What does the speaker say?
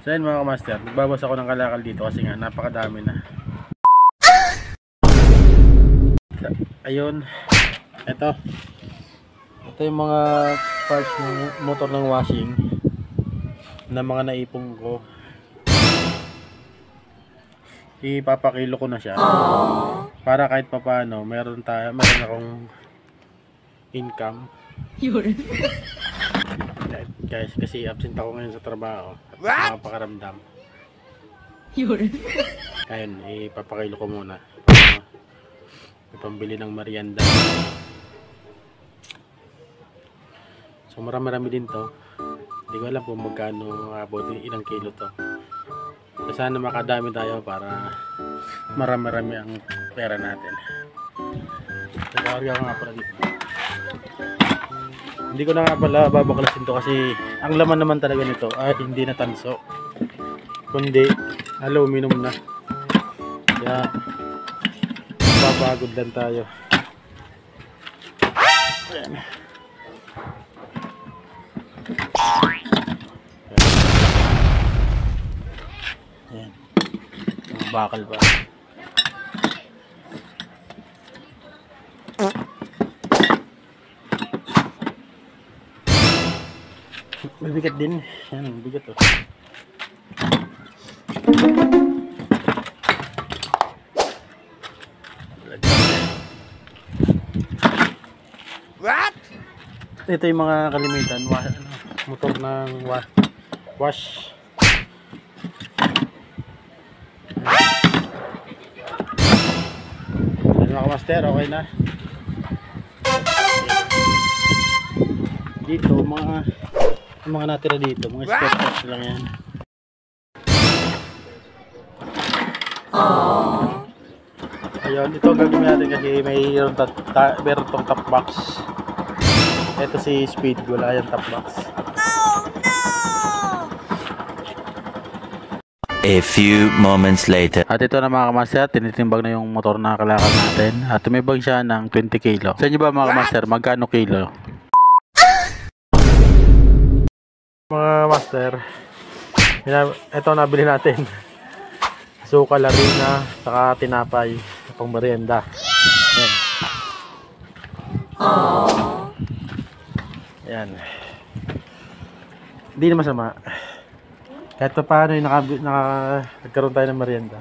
So yun mga kamaster, nagbabas ako ng kalakal dito kasi nga napakadami na. Ayun, ito yung mga parts ng motor ng washing na mga naipong ko. Ipapakilo ko na siya para kahit papaano meron akong income. Guys, kasi absent ako ngayon sa trabaho at napakaramdam. Ayun, ipapakilo ko muna ipambili ng merienda. So marami din to. Hindi ko alam kung magkano abot, ilang kilo to. So, sana makadami tayo para marami ang pera natin. Nagkakarga ko nga pala dito. Hindi ko na nga pala babaklasin to kasi ang laman naman talaga nito ay hindi na tanso, kundi aluminum na. Kaya papagod lang tayo. Ayan. Ayan. Bakal pa. Mabigat din. Yan, mabigat oh. What? Ito yung mga kalimitan, motor ng wash. Ano mga master, okay na. Dito mga natira dito, mga spare parts lang yan. Ayun, ito gagawin natin kasi mayroon tong top box. Ito si Speed, wala yung top box. A few moments later. At ito na mga kamaster, tinitimbang na yung motor na kalakal natin. At tumibang siya ng 20 kilo. Sa inyo ba mga kamaster, magkano kilo? Mga master, ito nabili natin. Sukal, harina, saka tinapay, pang merienda. Ayan. Ayan. Hindi na masama. Kahit pa paano nagkaroon tayo ng merienda.